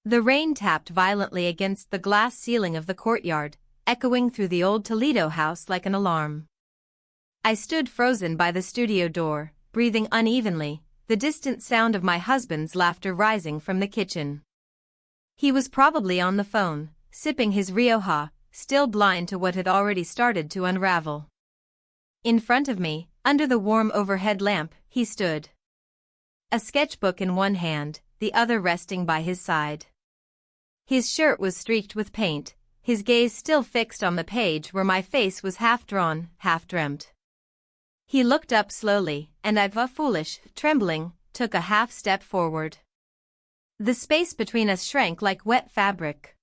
The rain tapped violently against the glass ceiling of the courtyard, echoing through the old Toledo house like an alarm. I stood frozen by the studio door, breathing unevenly, the distant sound of my husband's laughter rising from the kitchen. He was probably on the phone, sipping his Rioja, still blind to what had already started to unravel. In front of me, under the warm overhead lamp, he stood. A sketchbook in one hand, the other resting by his side. His shirt was streaked with paint, his gaze still fixed on the page where my face was half drawn, half dreamt. He looked up slowly, and I, foolish, trembling, took a half step forward. The space between us shrank like wet fabric.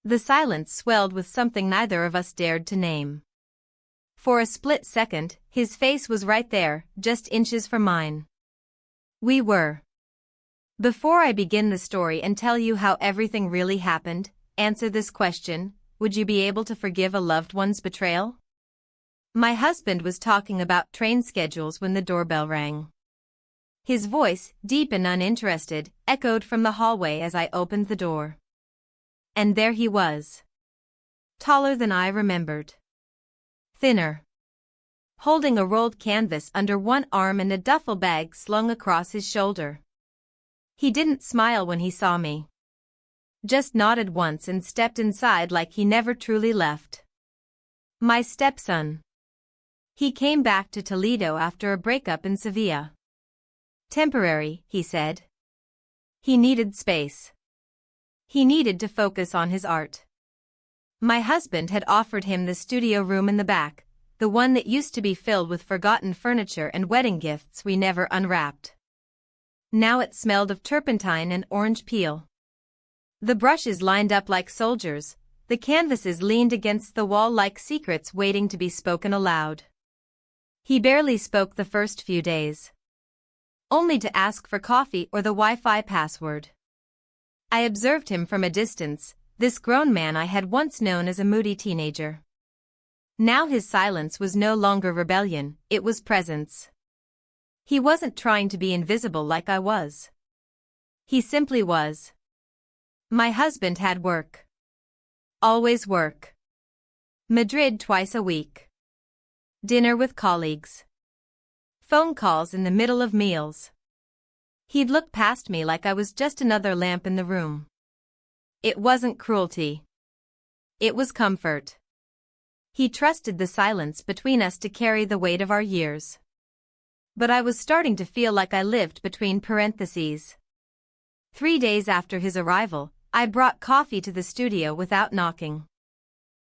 The silence swelled with something neither of us dared to name. For a split second, his face was right there, just inches from mine. We were. Before I begin the story and tell you how everything really happened, answer this question: would you be able to forgive a loved one's betrayal? My husband was talking about train schedules when the doorbell rang. His voice, deep and uninterested, echoed from the hallway as I opened the door. And there he was. Taller than I remembered. Thinner. Holding a rolled canvas under one arm and a duffel bag slung across his shoulder. He didn't smile when he saw me. Just nodded once and stepped inside like he never truly left. My stepson. He came back to Toledo after a breakup in Sevilla. Temporary, he said. He needed space. He needed to focus on his art. My husband had offered him the studio room in the back, the one that used to be filled with forgotten furniture and wedding gifts we never unwrapped. Now it smelled of turpentine and orange peel. The brushes lined up like soldiers, the canvases leaned against the wall like secrets waiting to be spoken aloud. He barely spoke the first few days. Only to ask for coffee or the Wi-Fi password. I observed him from a distance, this grown man I had once known as a moody teenager. Now his silence was no longer rebellion, it was presence. He wasn't trying to be invisible like I was. He simply was. My husband had work. Always work. Madrid twice a week. Dinner with colleagues. Phone calls in the middle of meals. He'd look past me like I was just another lamp in the room. It wasn't cruelty. It was comfort. He trusted the silence between us to carry the weight of our years. But I was starting to feel like I lived between parentheses. 3 days after his arrival, I brought coffee to the studio without knocking.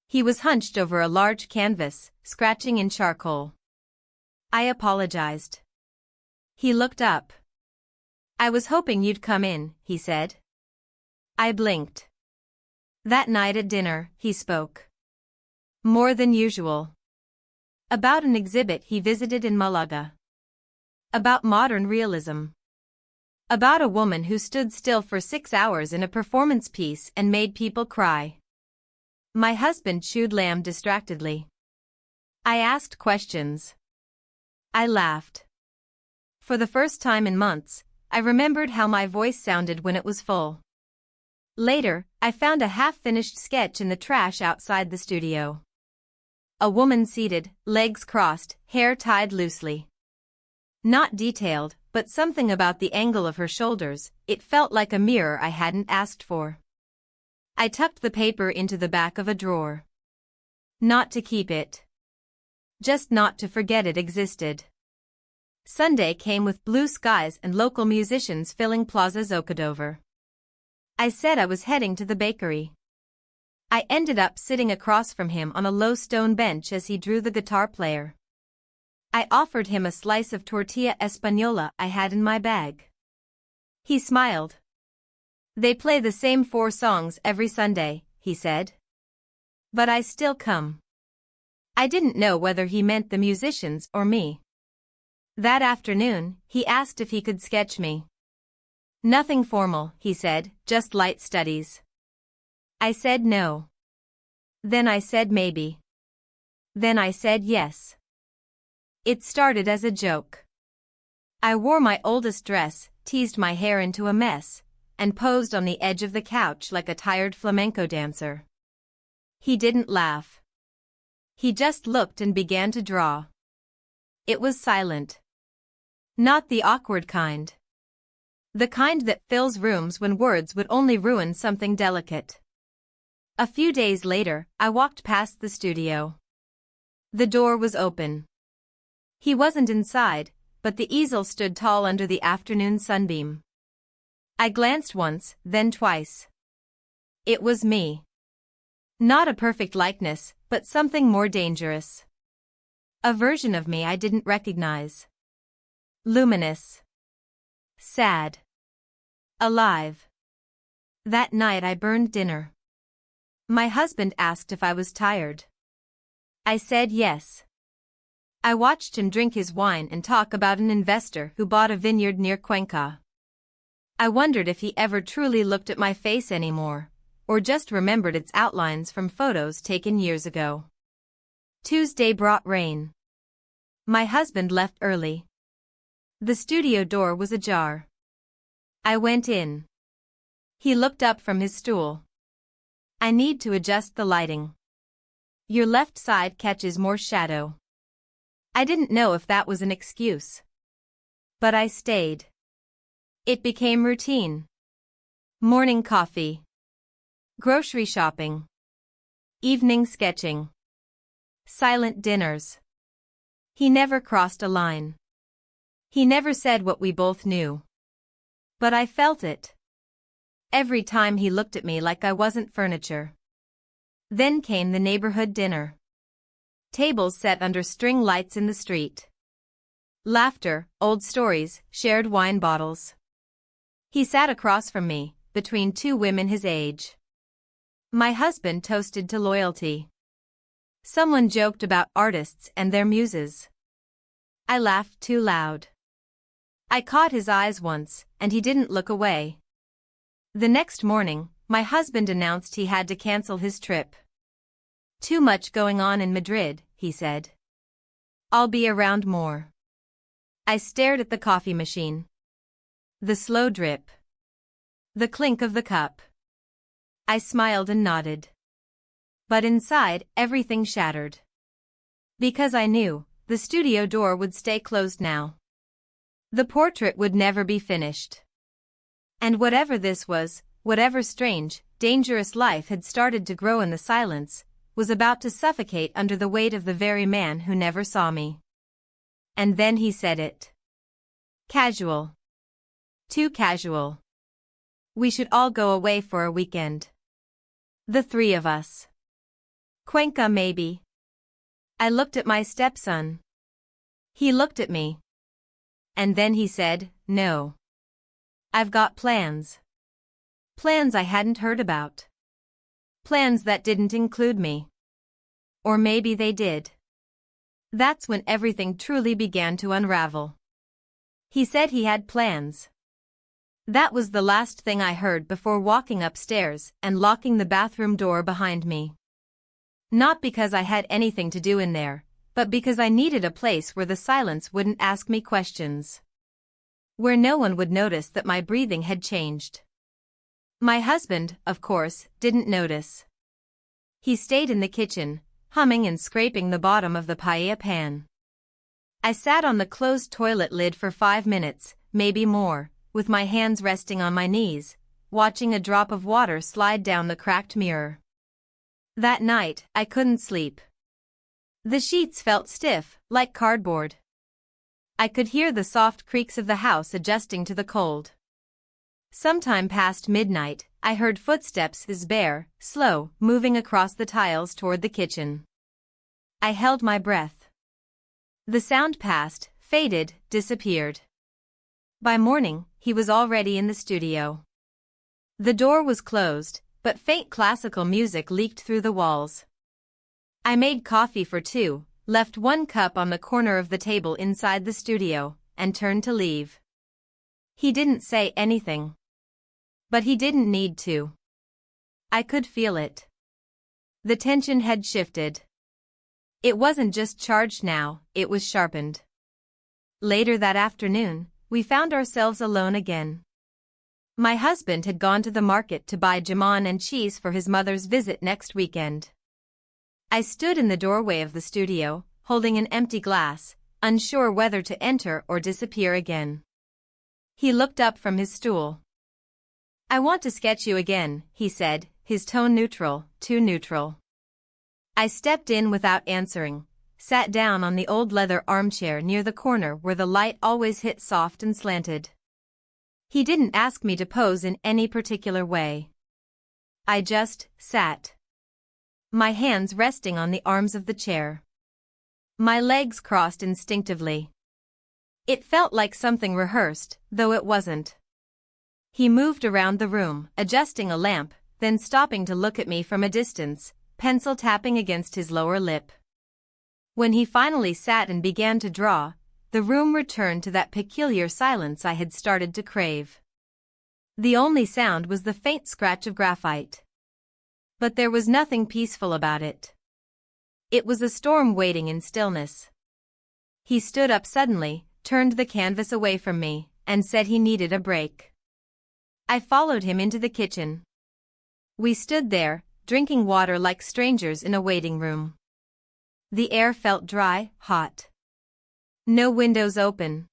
He was hunched over a large canvas, scratching in charcoal. I apologized. He looked up. I was hoping you'd come in, he said. I blinked. That night at dinner, he spoke. More than usual. About an exhibit he visited in Malaga. About modern realism. About a woman who stood still for 6 hours in a performance piece and made people cry. My husband chewed lamb distractedly. I asked questions. I laughed. For the first time in months, I remembered how my voice sounded when it was full. Later, I found a half-finished sketch in the trash outside the studio. A woman seated, legs crossed, hair tied loosely. Not detailed, but something about the angle of her shoulders, it felt like a mirror I hadn't asked for. I tucked the paper into the back of a drawer. Not to keep it. Just not to forget it existed. Sunday came with blue skies and local musicians filling Plaza Zocodover. I said I was heading to the bakery. I ended up sitting across from him on a low stone bench as he drew the guitar player. I offered him a slice of tortilla española I had in my bag. He smiled. They play the same 4 songs every Sunday, he said. But I still come. I didn't know whether he meant the musicians or me. That afternoon, he asked if he could sketch me. Nothing formal, he said, just light studies. I said no. Then I said maybe. Then I said yes. It started as a joke. I wore my oldest dress, teased my hair into a mess, and posed on the edge of the couch like a tired flamenco dancer. He didn't laugh. He just looked and began to draw. It was silent. Not the awkward kind. The kind that fills rooms when words would only ruin something delicate. A few days later, I walked past the studio. The door was open. He wasn't inside, but the easel stood tall under the afternoon sunbeam. I glanced once, then twice. It was me. Not a perfect likeness, but something more dangerous. A version of me I didn't recognize. Luminous. Sad. Alive. That night I burned dinner. My husband asked if I was tired. I said yes. I watched him drink his wine and talk about an investor who bought a vineyard near Cuenca. I wondered if he ever truly looked at my face anymore, or just remembered its outlines from photos taken years ago. Tuesday brought rain. My husband left early. The studio door was ajar. I went in. He looked up from his stool. I need to adjust the lighting. Your left side catches more shadow. I didn't know if that was an excuse. But I stayed. It became routine. Morning coffee. Grocery shopping. Evening sketching. Silent dinners. He never crossed a line. He never said what we both knew. But I felt it. Every time he looked at me like I wasn't furniture. Then came the neighborhood dinner. Tables set under string lights in the street. Laughter, old stories, shared wine bottles. He sat across from me, between two women his age. My husband toasted to loyalty. Someone joked about artists and their muses. I laughed too loud. I caught his eyes once, and he didn't look away. The next morning, my husband announced he had to cancel his trip. Too much going on in Madrid, he said. I'll be around more. I stared at the coffee machine. The slow drip. The clink of the cup. I smiled and nodded. But inside, everything shattered. Because I knew, the studio door would stay closed now. The portrait would never be finished. And whatever this was, whatever strange, dangerous life had started to grow in the silence, was about to suffocate under the weight of the very man who never saw me. And then he said it. Casual. Too casual. We should all go away for a weekend. The three of us. Cuenca maybe. I looked at my stepson. He looked at me. And then he said, no. I've got plans. Plans I hadn't heard about. Plans that didn't include me. Or maybe they did. That's when everything truly began to unravel. He said he had plans. That was the last thing I heard before walking upstairs and locking the bathroom door behind me. Not because I had anything to do in there, but because I needed a place where the silence wouldn't ask me questions. Where no one would notice that my breathing had changed. My husband, of course, didn't notice. He stayed in the kitchen, humming and scraping the bottom of the paella pan. I sat on the closed toilet lid for 5 minutes, maybe more, with my hands resting on my knees, watching a drop of water slide down the cracked mirror. That night, I couldn't sleep. The sheets felt stiff, like cardboard. I could hear the soft creaks of the house adjusting to the cold. Sometime past midnight, I heard footsteps, bare, slow, moving across the tiles toward the kitchen. I held my breath. The sound passed, faded, disappeared. By morning, he was already in the studio. The door was closed, but faint classical music leaked through the walls. I made coffee for 2, left 1 cup on the corner of the table inside the studio, and turned to leave. He didn't say anything. But he didn't need to. I could feel it. The tension had shifted. It wasn't just charged now, it was sharpened. Later that afternoon, we found ourselves alone again. My husband had gone to the market to buy jamon and cheese for his mother's visit next weekend. I stood in the doorway of the studio, holding an empty glass, unsure whether to enter or disappear again. He looked up from his stool. "I want to sketch you again," he said, his tone neutral, too neutral. I stepped in without answering, sat down on the old leather armchair near the corner where the light always hit soft and slanted. He didn't ask me to pose in any particular way. I just sat. My hands resting on the arms of the chair. My legs crossed instinctively. It felt like something rehearsed, though it wasn't. He moved around the room, adjusting a lamp, then stopping to look at me from a distance, pencil tapping against his lower lip. When he finally sat and began to draw, the room returned to that peculiar silence I had started to crave. The only sound was the faint scratch of graphite. But there was nothing peaceful about it. It was a storm waiting in stillness. He stood up suddenly, turned the canvas away from me, and said he needed a break. I followed him into the kitchen. We stood there, drinking water like strangers in a waiting room. The air felt dry, hot. No windows open.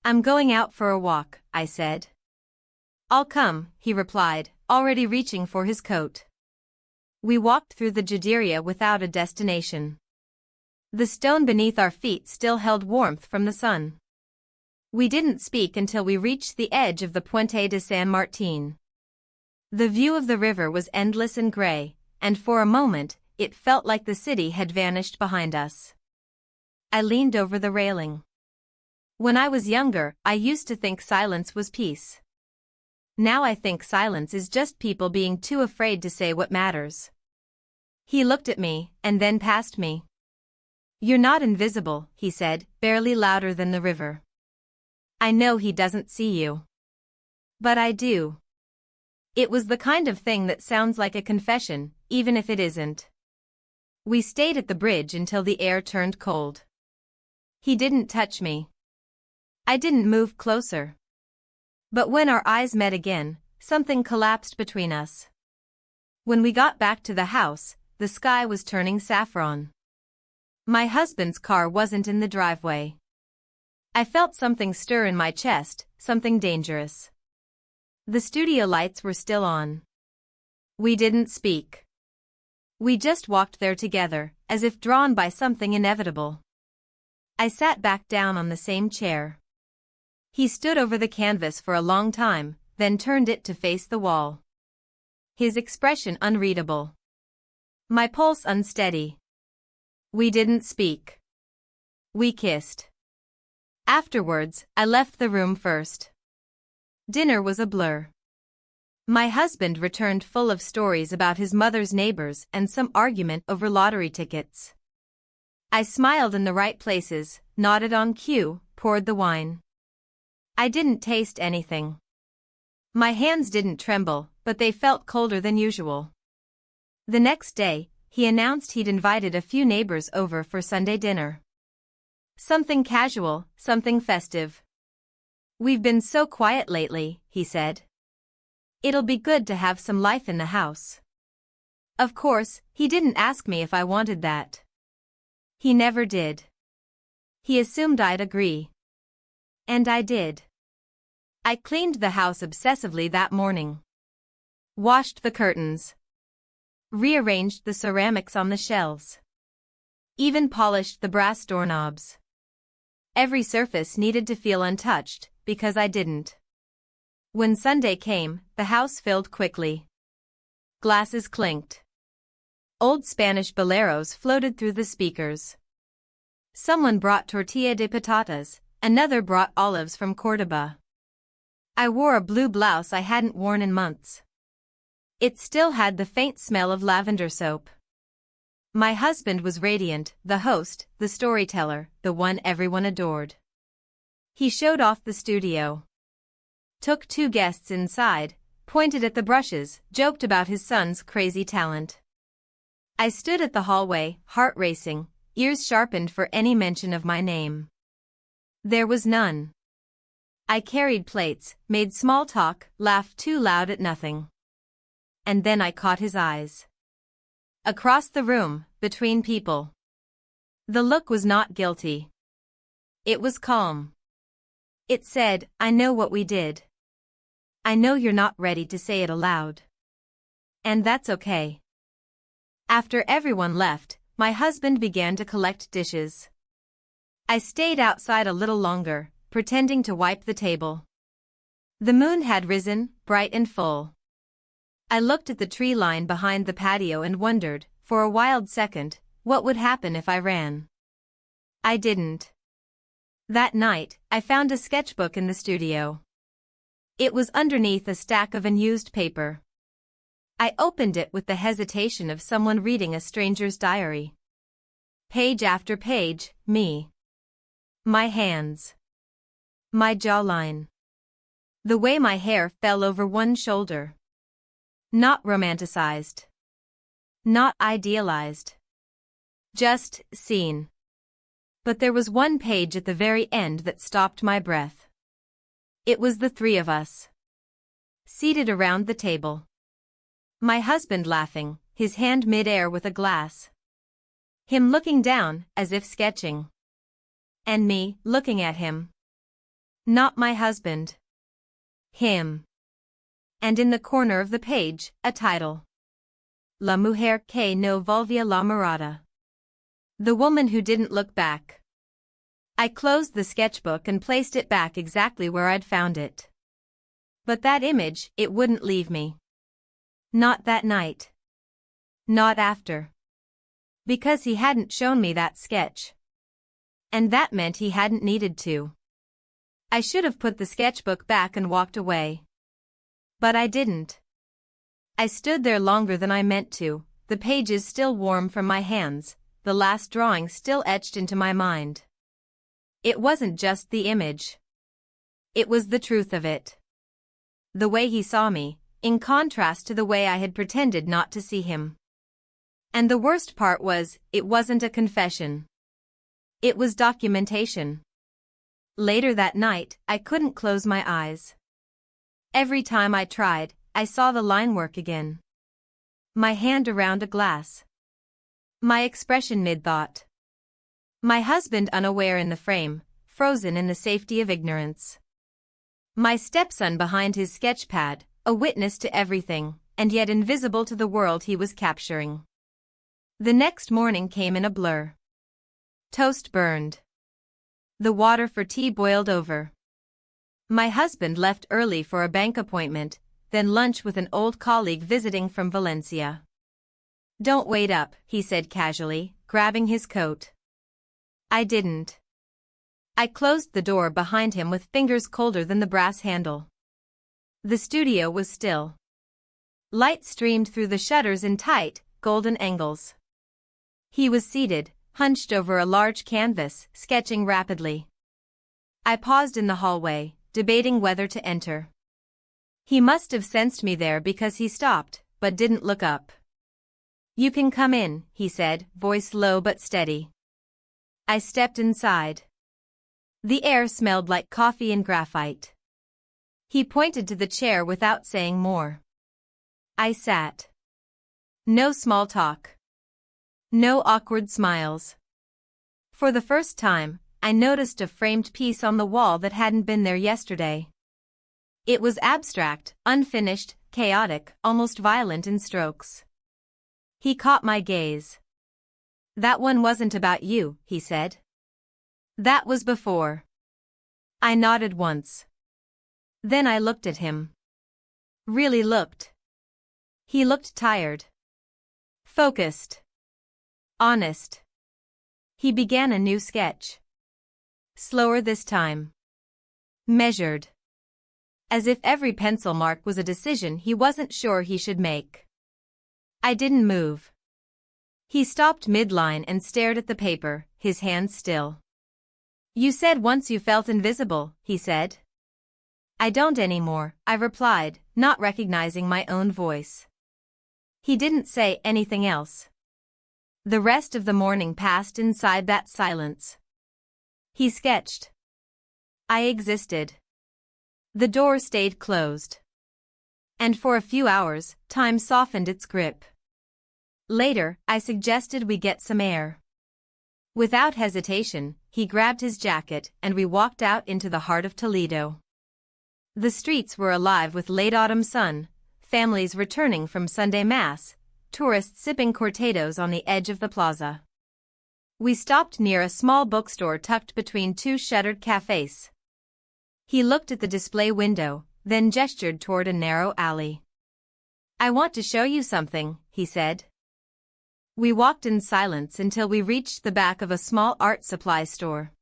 "I'm going out for a walk," I said. "I'll come," he replied, already reaching for his coat. We walked through the Juderia without a destination. The stone beneath our feet still held warmth from the sun. We didn't speak until we reached the edge of the Puente de San Martín. The view of the river was endless and gray, and for a moment, it felt like the city had vanished behind us. I leaned over the railing. When I was younger, I used to think silence was peace. Now I think silence is just people being too afraid to say what matters. He looked at me, and then past me. "You're not invisible," he said, barely louder than the river. "I know he doesn't see you. But I do." It was the kind of thing that sounds like a confession, even if it isn't. We stayed at the bridge until the air turned cold. He didn't touch me. I didn't move closer. But when our eyes met again, something collapsed between us. When we got back to the house, the sky was turning saffron. My husband's car wasn't in the driveway. I felt something stir in my chest, something dangerous. The studio lights were still on. We didn't speak. We just walked there together, as if drawn by something inevitable. I sat back down on the same chair. He stood over the canvas for a long time, then turned it to face the wall. His expression unreadable. My pulse unsteady. We didn't speak. We kissed. Afterwards, I left the room first. Dinner was a blur. My husband returned full of stories about his mother's neighbors and some argument over lottery tickets. I smiled in the right places, nodded on cue, poured the wine. I didn't taste anything. My hands didn't tremble, but they felt colder than usual. The next day, he announced he'd invited a few neighbors over for Sunday dinner. Something casual, something festive. "We've been so quiet lately," he said. "It'll be good to have some life in the house." Of course, he didn't ask me if I wanted that. He never did. He assumed I'd agree. And I did. I cleaned the house obsessively that morning. Washed the curtains. Rearranged the ceramics on the shelves. Even polished the brass doorknobs. Every surface needed to feel untouched, because I didn't. When Sunday came, the house filled quickly. Glasses clinked. Old Spanish boleros floated through the speakers. Someone brought tortilla de patatas, another brought olives from Córdoba. I wore a blue blouse I hadn't worn in months. It still had the faint smell of lavender soap. My husband was radiant, the host, the storyteller, the one everyone adored. He showed off the studio. Took 2 guests inside, pointed at the brushes, joked about his son's crazy talent. I stood at the hallway, heart racing, ears sharpened for any mention of my name. There was none. I carried plates, made small talk, laughed too loud at nothing. And then I caught his eyes. Across the room, between people. The look was not guilty. It was calm. It said, I know what we did. I know you're not ready to say it aloud. And that's okay. After everyone left, my husband began to collect dishes. I stayed outside a little longer, pretending to wipe the table. The moon had risen, bright and full. I looked at the tree line behind the patio and wondered, for a wild second, what would happen if I ran. I didn't. That night, I found a sketchbook in the studio. It was underneath a stack of unused paper. I opened it with the hesitation of someone reading a stranger's diary. Page after page, me. My hands. My jawline. The way my hair fell over one shoulder. Not romanticized. Not idealized. Just seen. But there was one page at the very end that stopped my breath. It was the three of us. Seated around the table. My husband laughing, his hand mid-air with a glass. Him looking down, as if sketching. And me, looking at him. Not my husband. Him. And in the corner of the page, a title. La mujer que no volvía la mirada. The woman who didn't look back. I closed the sketchbook and placed it back exactly where I'd found it. But that image, it wouldn't leave me. Not that night. Not after. Because he hadn't shown me that sketch. And that meant he hadn't needed to. I should have put the sketchbook back and walked away. But I didn't. I stood there longer than I meant to, the pages still warm from my hands, the last drawing still etched into my mind. It wasn't just the image. It was the truth of it. The way he saw me, in contrast to the way I had pretended not to see him. And the worst part was, it wasn't a confession. It was documentation. Later that night, I couldn't close my eyes. Every time I tried, I saw the line work again. My hand around a glass. My expression mid-thought. My husband unaware in the frame, frozen in the safety of ignorance. My stepson behind his sketchpad, a witness to everything, and yet invisible to the world he was capturing. The next morning came in a blur. Toast burned. The water for tea boiled over. My husband left early for a bank appointment, then lunch with an old colleague visiting from Valencia. Don't wait up, he said casually, grabbing his coat. I didn't. I closed the door behind him with fingers colder than the brass handle. The studio was still. Light streamed through the shutters in tight, golden angles. He was seated, hunched over a large canvas, sketching rapidly. I paused in the hallway, debating whether to enter. He must have sensed me there because he stopped, but didn't look up. You can come in, he said, voice low but steady. I stepped inside. The air smelled like coffee and graphite. He pointed to the chair without saying more. I sat. No small talk. No awkward smiles. For the first time, I noticed a framed piece on the wall that hadn't been there yesterday. It was abstract, unfinished, chaotic, almost violent in strokes. He caught my gaze. That one wasn't about you, he said. That was before. I nodded once. Then I looked at him. Really looked. He looked tired. Focused. Honest. He began a new sketch. Slower this time. Measured. As if every pencil mark was a decision he wasn't sure he should make. I didn't move. He stopped midline and stared at the paper, his hands still. You said once you felt invisible, he said. I don't anymore, I replied, not recognizing my own voice. He didn't say anything else. The rest of the morning passed inside that silence. He sketched. I existed. The door stayed closed. And for a few hours, time softened its grip. Later, I suggested we get some air. Without hesitation, he grabbed his jacket and we walked out into the heart of Toledo. The streets were alive with late autumn sun, families returning from Sunday Mass, tourists sipping cortados on the edge of the plaza. We stopped near a small bookstore tucked between two shuttered cafes. He looked at the display window, then gestured toward a narrow alley. "I want to show you something," he said. We walked in silence until we reached the back of a small art supply store.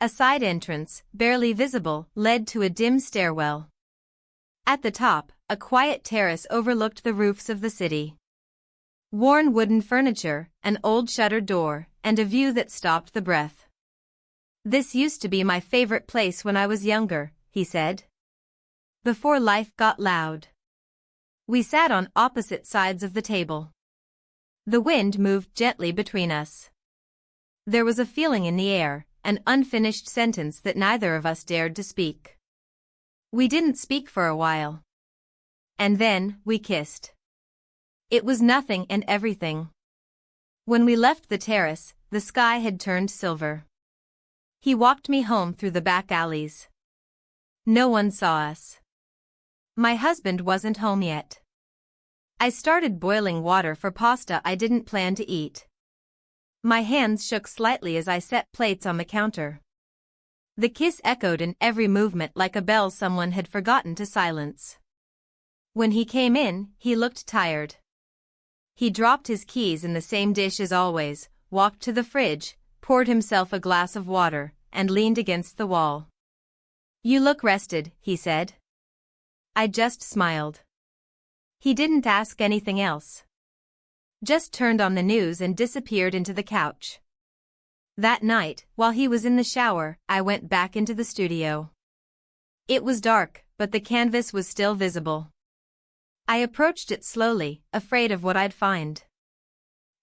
A side entrance, barely visible, led to a dim stairwell. At the top, a quiet terrace overlooked the roofs of the city. Worn wooden furniture, an old shuttered door, and a view that stopped the breath. "This used to be my favorite place when I was younger," he said. "Before life got loud." We sat on opposite sides of the table. The wind moved gently between us. There was a feeling in the air, an unfinished sentence that neither of us dared to speak. We didn't speak for a while. And then, we kissed. It was nothing and everything. When we left the terrace, the sky had turned silver. He walked me home through the back alleys. No one saw us. My husband wasn't home yet. I started boiling water for pasta I didn't plan to eat. My hands shook slightly as I set plates on the counter. The kiss echoed in every movement like a bell someone had forgotten to silence. When he came in, he looked tired. He dropped his keys in the same dish as always, walked to the fridge, poured himself a glass of water, and leaned against the wall. "You look rested," he said. I just smiled. He didn't ask anything else. Just turned on the news and disappeared into the couch. That night, while he was in the shower, I went back into the studio. It was dark, but the canvas was still visible. I approached it slowly, afraid of what I'd find.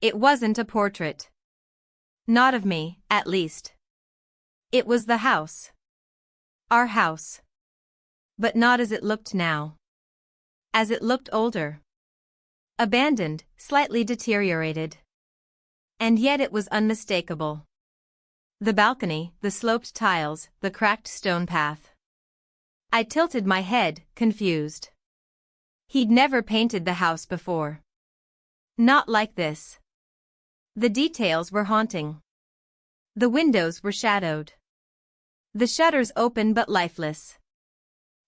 It wasn't a portrait. Not of me, at least. It was the house. Our house. But not as it looked now. As it looked older. Abandoned, slightly deteriorated. And yet it was unmistakable. The balcony, the sloped tiles, the cracked stone path. I tilted my head, confused. He'd never painted the house before. Not like this. The details were haunting. The windows were shadowed. The shutters open but lifeless.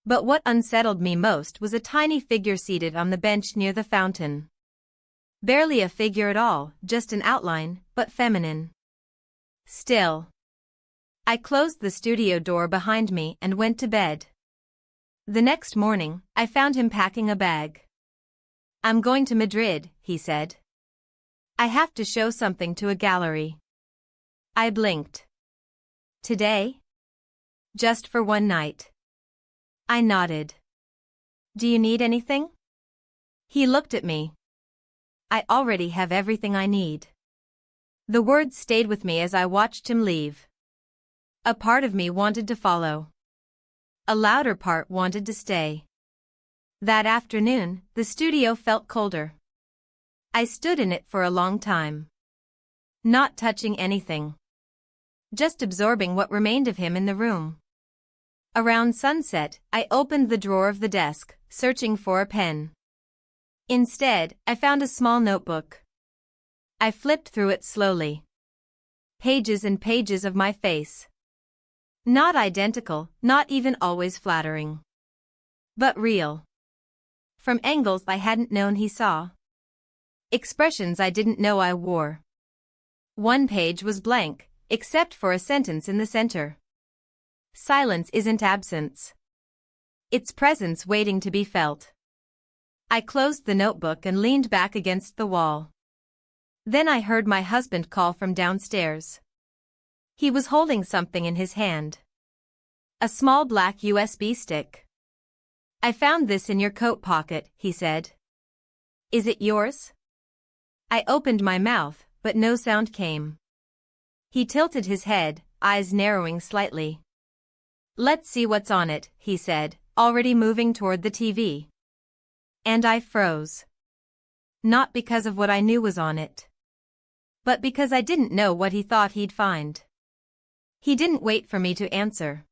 But what unsettled me most was a tiny figure seated on the bench near the fountain. Barely a figure at all, just an outline, but feminine. Still. I closed the studio door behind me and went to bed. The next morning, I found him packing a bag. "I'm going to Madrid," he said. "I have to show something to a gallery." I blinked. "Today?" "Just for one night." I nodded. "Do you need anything?" He looked at me. "I already have everything I need." The words stayed with me as I watched him leave. A part of me wanted to follow. A louder part wanted to stay. That afternoon, the studio felt colder. I stood in it for a long time. Not touching anything. Just absorbing what remained of him in the room. Around sunset, I opened the drawer of the desk, searching for a pen. Instead, I found a small notebook. I flipped through it slowly. Pages and pages of my face. Not identical, not even always flattering. But real. From angles I hadn't known he saw. Expressions I didn't know I wore. One page was blank, except for a sentence in the center. "Silence isn't absence. It's presence waiting to be felt." I closed the notebook and leaned back against the wall. Then I heard my husband call from downstairs. He was holding something in his hand. A small black USB stick. "I found this in your coat pocket," he said. "Is it yours?" I opened my mouth, but no sound came. He tilted his head, eyes narrowing slightly. Let's see what's on it, he said, already moving toward the TV. And I froze. Not because of what I knew was on it, but because I didn't know what he thought he'd find. He didn't wait for me to answer.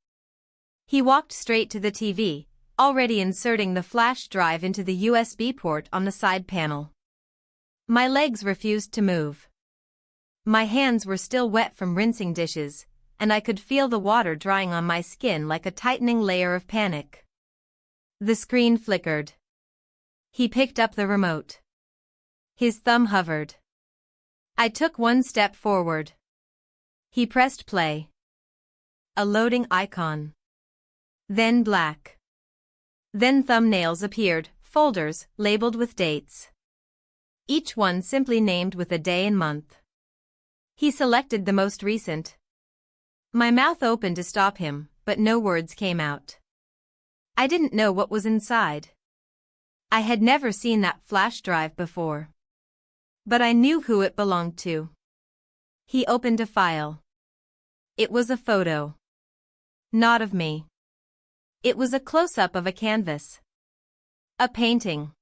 He walked straight to the TV, already inserting the flash drive into the USB port on the side panel. My legs refused to move. My hands were still wet from rinsing dishes, and I could feel the water drying on my skin like a tightening layer of panic. The screen flickered. He picked up the remote. His thumb hovered. I took one step forward. He pressed play. A loading icon. Then black. Then thumbnails appeared, folders labeled with dates. Each one simply named with a day and month. He selected the most recent. My mouth opened to stop him, but no words came out. I didn't know what was inside. I had never seen that flash drive before. But I knew who it belonged to. He opened a file. It was a photo. Not of me. It was a close-up of a canvas. A painting.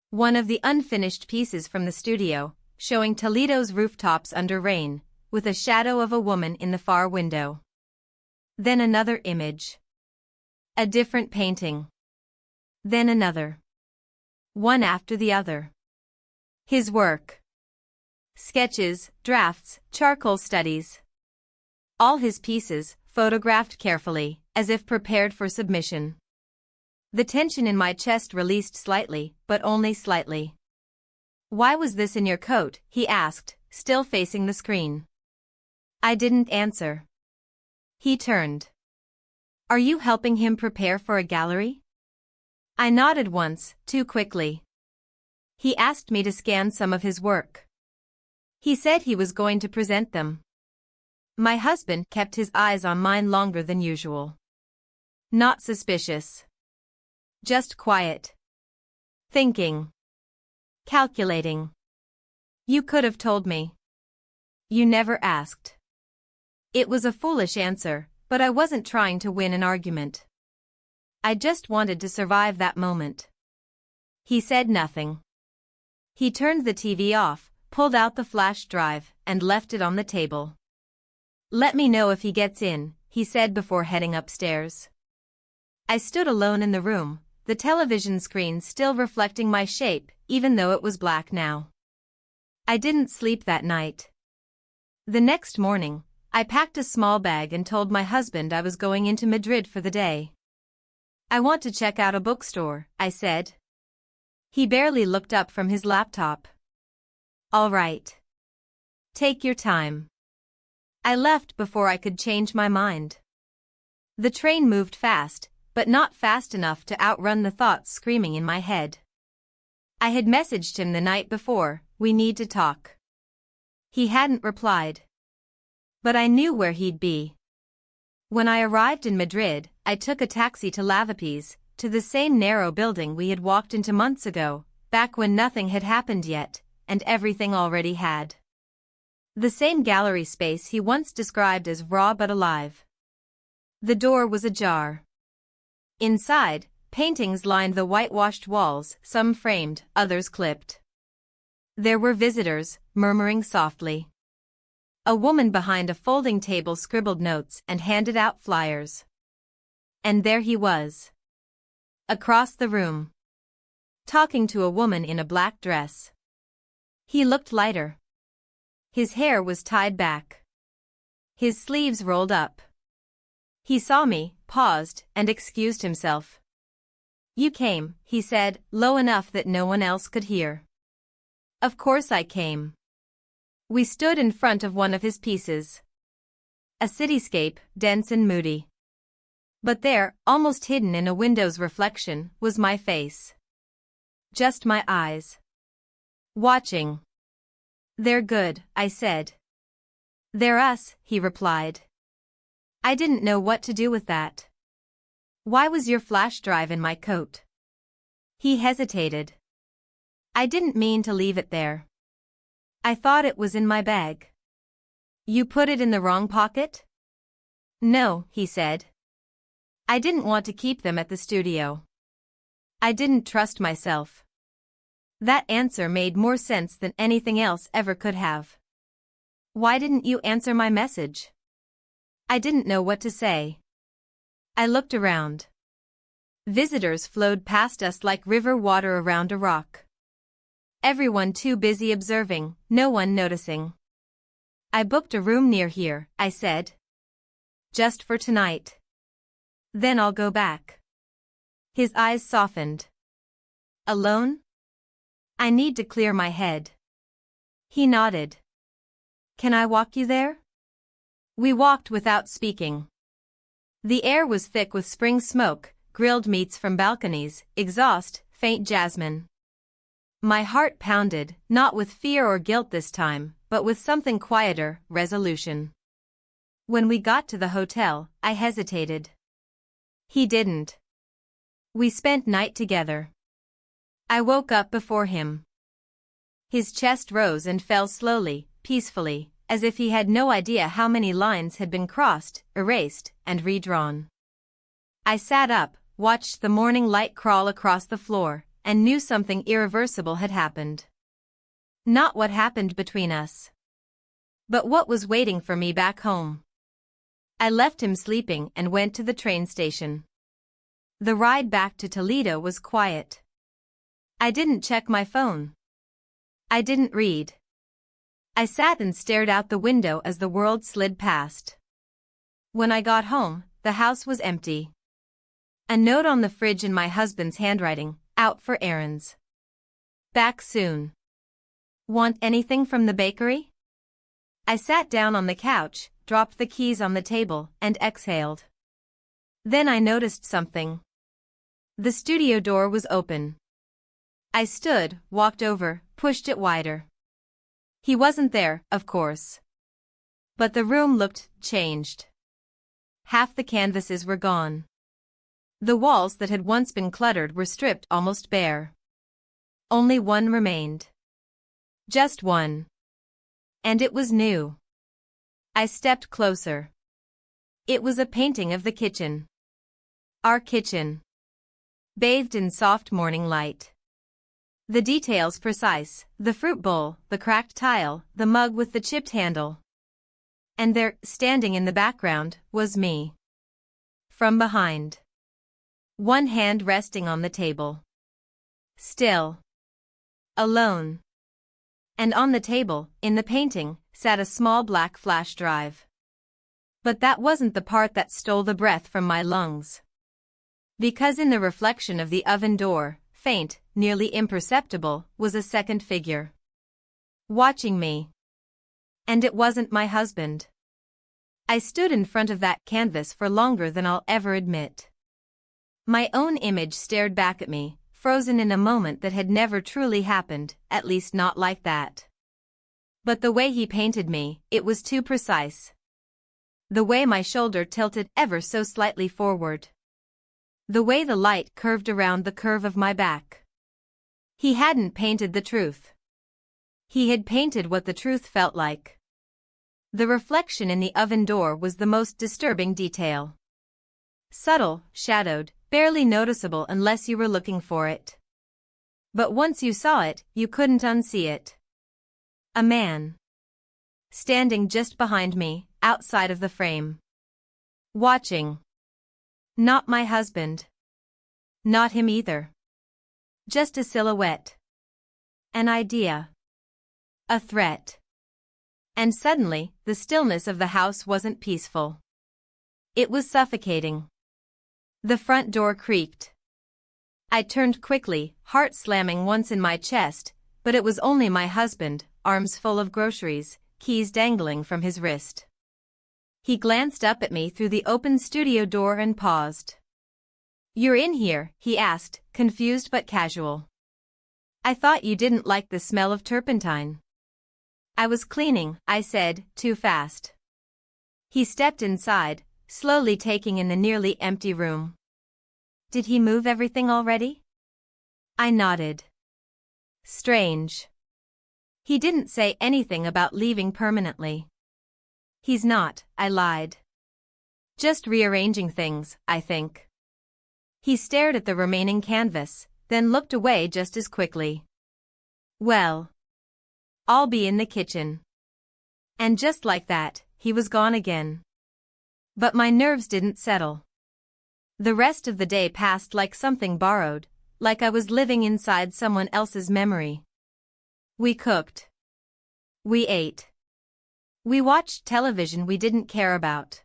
One of the unfinished pieces from the studio, showing Toledo's rooftops under rain, with a shadow of a woman in the far window. Then another image. A different painting. Then another. One after the other. His work. Sketches, drafts, charcoal studies. All his pieces, photographed carefully, as if prepared for submission. The tension in my chest released slightly, but only slightly. "Why was this in your coat?" he asked, still facing the screen. I didn't answer. He turned. "Are you helping him prepare for a gallery?" I nodded once, too quickly. He asked me to scan some of his work. He said he was going to present them. My husband kept his eyes on mine longer than usual. Not suspicious. Just quiet. Thinking. Calculating. "You could have told me. You never asked." It was a foolish answer, but I wasn't trying to win an argument. I just wanted to survive that moment. He said nothing. He turned the TV off, pulled out the flash drive, and left it on the table. "Let me know if he gets in," he said before heading upstairs. I stood alone in the room, the television screen still reflecting my shape, even though it was black now. I didn't sleep that night. The next morning, I packed a small bag and told my husband I was going into Madrid for the day. "I want to check out a bookstore," I said. He barely looked up from his laptop. "All right. Take your time." I left before I could change my mind. The train moved fast, but not fast enough to outrun the thoughts screaming in my head. I had messaged him the night before, "We need to talk." He hadn't replied. But I knew where he'd be. When I arrived in Madrid, I took a taxi to Lavapiés, to the same narrow building we had walked into months ago, back when nothing had happened yet, and everything already had. The same gallery space he once described as raw but alive. The door was ajar. Inside, paintings lined the whitewashed walls, some framed, others clipped. There were visitors, murmuring softly. A woman behind a folding table scribbled notes and handed out flyers. And there he was. Across the room. Talking to a woman in a black dress. He looked lighter. His hair was tied back. His sleeves rolled up. He saw me, paused, and excused himself. "You came," he said, low enough that no one else could hear. Of course I came. We stood in front of one of his pieces. A cityscape, dense and moody. But there, almost hidden in a window's reflection, was my face. Just my eyes. Watching. "They're good," I said. "They're us," he replied. I didn't know what to do with that. "Why was your flash drive in my coat?" He hesitated. "I didn't mean to leave it there. I thought it was in my bag." "You put it in the wrong pocket?" "No," he said. I didn't want to keep them at the studio. I didn't trust myself. That answer made more sense than anything else ever could have. Why didn't you answer my message? I didn't know what to say. I looked around. Visitors flowed past us like river water around a rock. Everyone too busy observing, no one noticing. I booked a room near here, I said. Just for tonight. Then I'll go back. His eyes softened. Alone? I need to clear my head. He nodded. Can I walk you there? We walked without speaking. The air was thick with spring smoke, grilled meats from balconies, exhaust, faint jasmine. My heart pounded, not with fear or guilt this time, but with something quieter, resolution. When we got to the hotel, I hesitated. He didn't. We spent night together. I woke up before him. His chest rose and fell slowly, peacefully, as if he had no idea how many lines had been crossed, erased, and redrawn. I sat up, watched the morning light crawl across the floor, and knew something irreversible had happened. Not what happened between us, but what was waiting for me back home. I left him sleeping and went to the train station. The ride back to Toledo was quiet. I didn't check my phone. I didn't read. I sat and stared out the window as the world slid past. When I got home, the house was empty. A note on the fridge in my husband's handwriting, out for errands. Back soon. Want anything from the bakery? I sat down on the couch, dropped the keys on the table, and exhaled. Then I noticed something. The studio door was open. I stood, walked over, pushed it wider. He wasn't there, of course. But the room looked changed. Half the canvases were gone. The walls that had once been cluttered were stripped almost bare. Only one remained. Just one. And it was new. I stepped closer. It was a painting of the kitchen. Our kitchen. Bathed in soft morning light. The details precise, the fruit bowl, the cracked tile, the mug with the chipped handle. And there, standing in the background, was me. From behind. One hand resting on the table. Still. Alone. And on the table, in the painting, sat a small black flash drive. But that wasn't the part that stole the breath from my lungs. Because in the reflection of the oven door, faint, nearly imperceptible, was a second figure. Watching me. And it wasn't my husband. I stood in front of that canvas for longer than I'll ever admit. My own image stared back at me, frozen in a moment that had never truly happened, at least not like that. But the way he painted me, it was too precise. The way my shoulder tilted ever so slightly forward. The way the light curved around the curve of my back. He hadn't painted the truth. He had painted what the truth felt like. The reflection in the oven door was the most disturbing detail. Subtle, shadowed, barely noticeable unless you were looking for it. But once you saw it, you couldn't unsee it. A man. Standing just behind me, outside of the frame. Watching. Not my husband. Not him either. Just a silhouette. An idea. A threat. And suddenly, the stillness of the house wasn't peaceful. It was suffocating. The front door creaked. I turned quickly, heart slamming once in my chest, but it was only my husband, arms full of groceries, keys dangling from his wrist. He glanced up at me through the open studio door and paused. "You're in here?" he asked, confused but casual. "I thought you didn't like the smell of turpentine." "I was cleaning," I said, too fast. He stepped inside, slowly taking in the nearly empty room. "Did he move everything already?" I nodded. "Strange. He didn't say anything about leaving permanently." "He's not," I lied. "Just rearranging things, I think." He stared at the remaining canvas, then looked away just as quickly. Well, I'll be in the kitchen. And just like that, he was gone again. But my nerves didn't settle. The rest of the day passed like something borrowed, like I was living inside someone else's memory. We cooked. We ate. We watched television we didn't care about.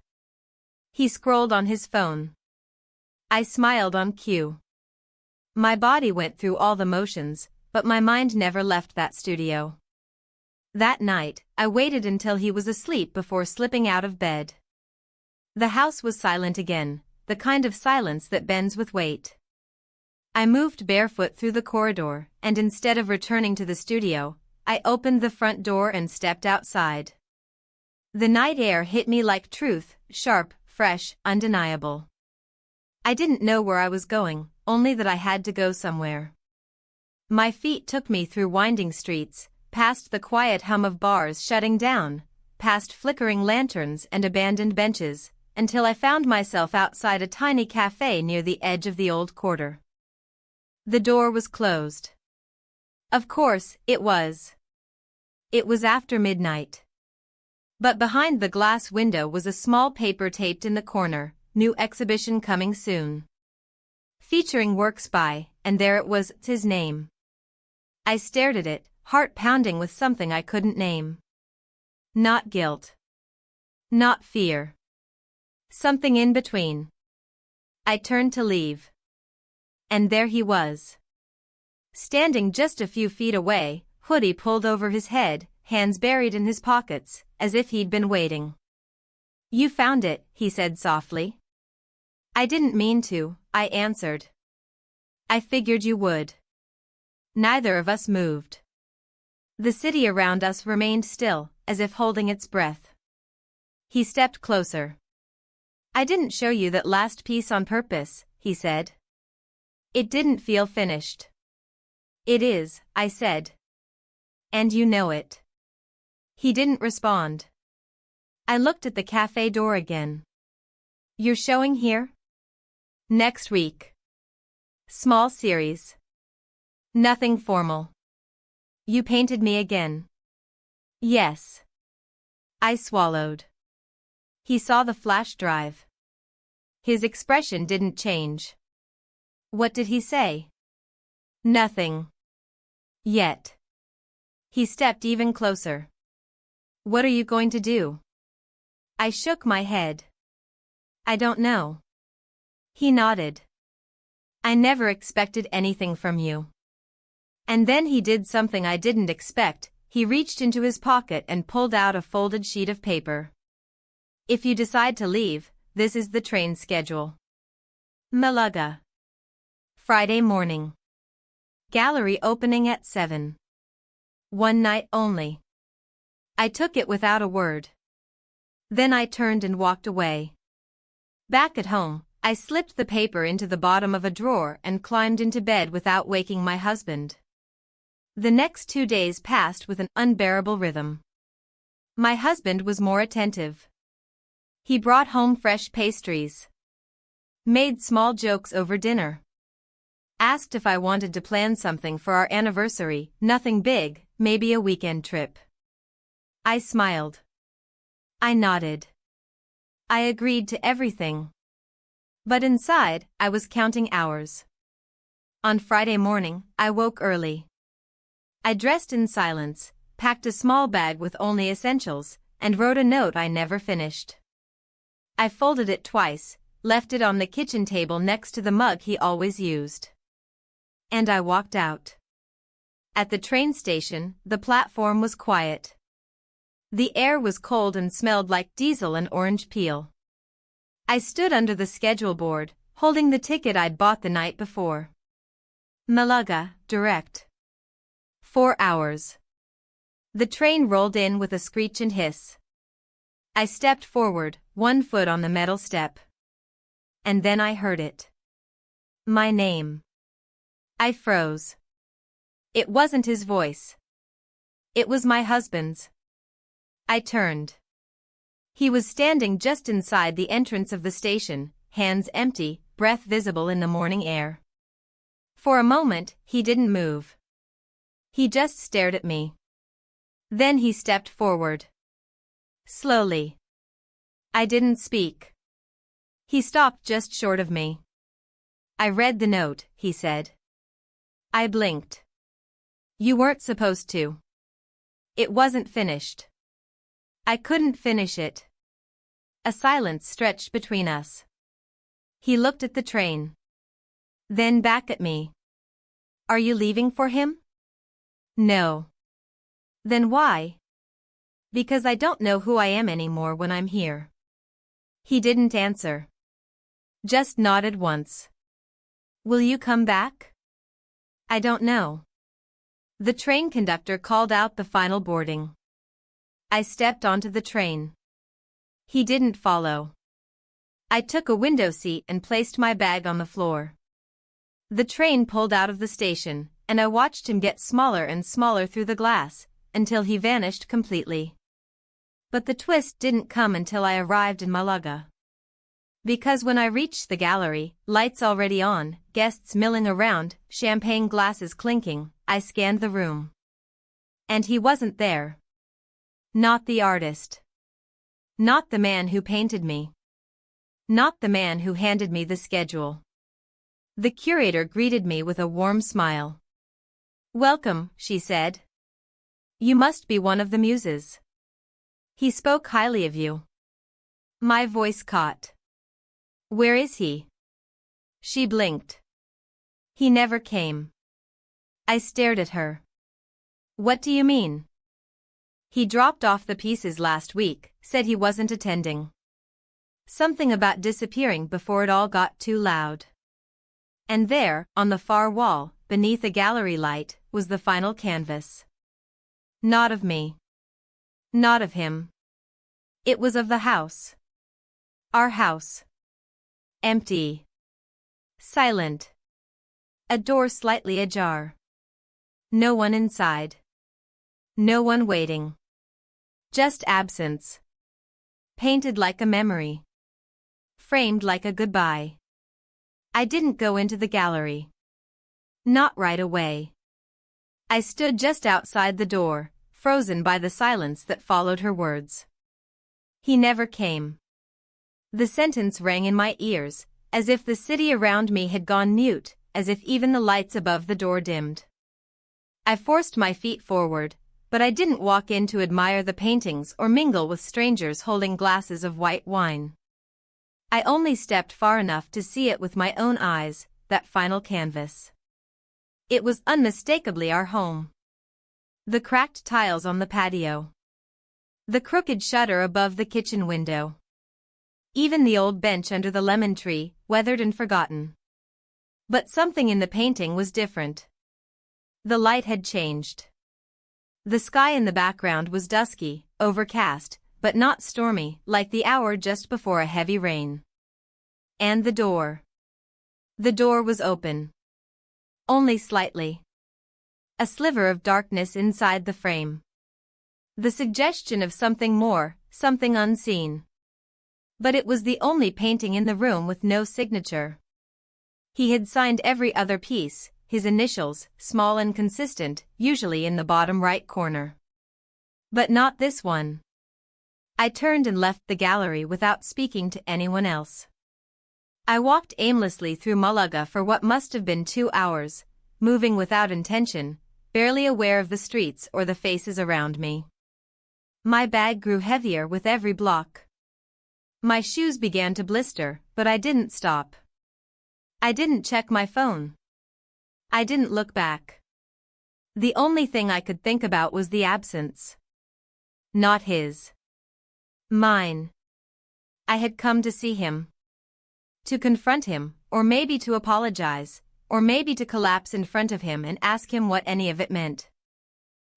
He scrolled on his phone. I smiled on cue. My body went through all the motions, but my mind never left that studio. That night, I waited until he was asleep before slipping out of bed. The house was silent again, the kind of silence that bends with weight. I moved barefoot through the corridor, and instead of returning to the studio, I opened the front door and stepped outside. The night air hit me like truth, sharp, fresh, undeniable. I didn't know where I was going, only that I had to go somewhere. My feet took me through winding streets, past the quiet hum of bars shutting down, past flickering lanterns and abandoned benches, until I found myself outside a tiny cafe near the edge of the old quarter. The door was closed. Of course, it was. It was after midnight. But behind the glass window was a small paper taped in the corner, "New exhibition coming soon." Featuring works by, and there it was, his name. I stared at it, heart pounding with something I couldn't name. Not guilt. Not fear. Something in between. I turned to leave. And there he was. Standing just a few feet away, hoodie pulled over his head, hands buried in his pockets, as if he'd been waiting. "You found it," he said softly. "I didn't mean to," I answered. "I figured you would." Neither of us moved. The city around us remained still, as if holding its breath. He stepped closer. "I didn't show you that last piece on purpose," he said. "It didn't feel finished." "It is," I said. "And you know it." He didn't respond. I looked at the cafe door again. "You're showing here?" "Next week. Small series. Nothing formal." "You painted me again." "Yes." I swallowed. He saw the flash drive. His expression didn't change. "What did he say?" "Nothing. Yet." He stepped even closer. "What are you going to do?" I shook my head. "I don't know." He nodded. "I never expected anything from you." And then he did something I didn't expect. He reached into his pocket and pulled out a folded sheet of paper. "If you decide to leave, this is the train schedule. Malaga. Friday morning. Gallery opening at 7. One night only." I took it without a word. Then I turned and walked away. Back at home, I slipped the paper into the bottom of a drawer and climbed into bed without waking my husband. The next 2 days passed with an unbearable rhythm. My husband was more attentive. He brought home fresh pastries. Made small jokes over dinner. Asked if I wanted to plan something for our anniversary, nothing big, maybe a weekend trip. I smiled. I nodded. I agreed to everything. But inside, I was counting hours. On Friday morning, I woke early. I dressed in silence, packed a small bag with only essentials, and wrote a note I never finished. I folded it twice, left it on the kitchen table next to the mug he always used. And I walked out. At the train station, the platform was quiet. The air was cold and smelled like diesel and orange peel. I stood under the schedule board, holding the ticket I'd bought the night before. Malaga, direct. 4 hours. The train rolled in with a screech and hiss. I stepped forward, one foot on the metal step. And then I heard it. My name. I froze. It wasn't his voice. It was my husband's. I turned. He was standing just inside the entrance of the station, hands empty, breath visible in the morning air. For a moment, he didn't move. He just stared at me. Then he stepped forward. Slowly. I didn't speak. He stopped just short of me. I read the note, he said. I blinked. You weren't supposed to. It wasn't finished. I couldn't finish it. A silence stretched between us. He looked at the train. Then back at me. Are you leaving for him? No. Then why? Because I don't know who I am anymore when I'm here. He didn't answer. Just nodded once. Will you come back? I don't know. The train conductor called out the final boarding. I stepped onto the train. He didn't follow. I took a window seat and placed my bag on the floor. The train pulled out of the station, and I watched him get smaller and smaller through the glass, until he vanished completely. But the twist didn't come until I arrived in Malaga. Because when I reached the gallery, lights already on, guests milling around, champagne glasses clinking, I scanned the room. And he wasn't there. Not the artist. Not the man who painted me. Not the man who handed me the schedule. The curator greeted me with a warm smile. Welcome, she said. You must be one of the muses. He spoke highly of you. My voice caught. Where is he? She blinked. He never came. I stared at her. What do you mean? He dropped off the pieces last week, said he wasn't attending. Something about disappearing before it all got too loud. And there, on the far wall, beneath a gallery light, was the final canvas. Not of me. Not of him. It was of the house. Our house. Empty. Silent. A door slightly ajar. No one inside. No one waiting. Just absence. Painted like a memory. Framed like a goodbye. I didn't go into the gallery. Not right away. I stood just outside the door, frozen by the silence that followed her words. He never came. The sentence rang in my ears, as if the city around me had gone mute, as if even the lights above the door dimmed. I forced my feet forward, but I didn't walk in to admire the paintings or mingle with strangers holding glasses of white wine. I only stepped far enough to see it with my own eyes, that final canvas. It was unmistakably our home. The cracked tiles on the patio. The crooked shutter above the kitchen window. Even the old bench under the lemon tree, weathered and forgotten. But something in the painting was different. The light had changed. The sky in the background was dusky, overcast, but not stormy, like the hour just before a heavy rain. And the door. The door was open. Only slightly. A sliver of darkness inside the frame. The suggestion of something more, something unseen. But it was the only painting in the room with no signature. He had signed every other piece, his initials, small and consistent, usually in the bottom right corner. But not this one. I turned and left the gallery without speaking to anyone else. I walked aimlessly through Malaga for what must have been 2 hours, moving without intention, barely aware of the streets or the faces around me. My bag grew heavier with every block. My shoes began to blister, but I didn't stop. I didn't check my phone. I didn't look back. The only thing I could think about was the absence. Not his. Mine. I had come to see him. To confront him, or maybe to apologize, or maybe to collapse in front of him and ask him what any of it meant.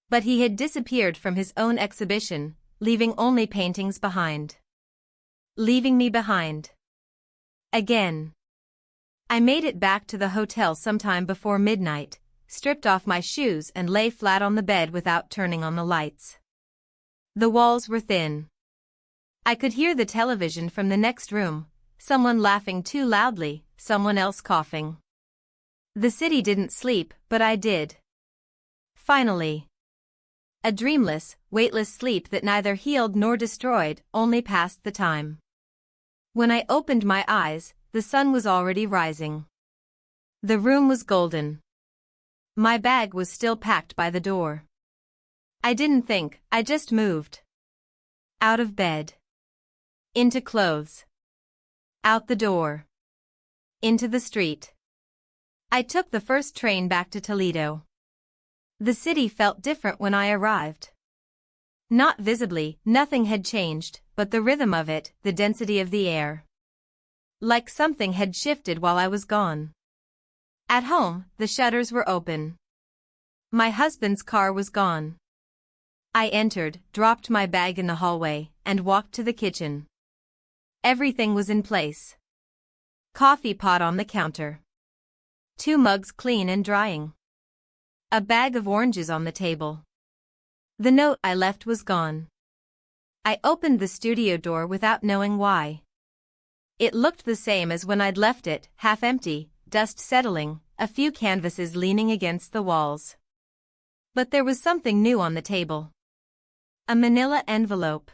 But he had disappeared from his own exhibition, leaving only paintings behind. Leaving me behind. Again. I made it back to the hotel sometime before midnight, stripped off my shoes and lay flat on the bed without turning on the lights. The walls were thin. I could hear the television from the next room, someone laughing too loudly, someone else coughing. The city didn't sleep, but I did. Finally. A dreamless, weightless sleep that neither healed nor destroyed, only passed the time. When I opened my eyes, the sun was already rising. The room was golden. My bag was still packed by the door. I didn't think, I just moved. Out of bed. Into clothes. Out the door. Into the street. I took the first train back to Toledo. The city felt different when I arrived. Not visibly, nothing had changed, but the rhythm of it, the density of the air. Like something had shifted while I was gone. At home, the shutters were open. My husband's car was gone. I entered, dropped my bag in the hallway, and walked to the kitchen. Everything was in place. Coffee pot on the counter. 2 mugs clean and drying. A bag of oranges on the table. The note I left was gone. I opened the studio door without knowing why. It looked the same as when I'd left it, half empty, dust settling, a few canvases leaning against the walls. But there was something new on the table. A manila envelope.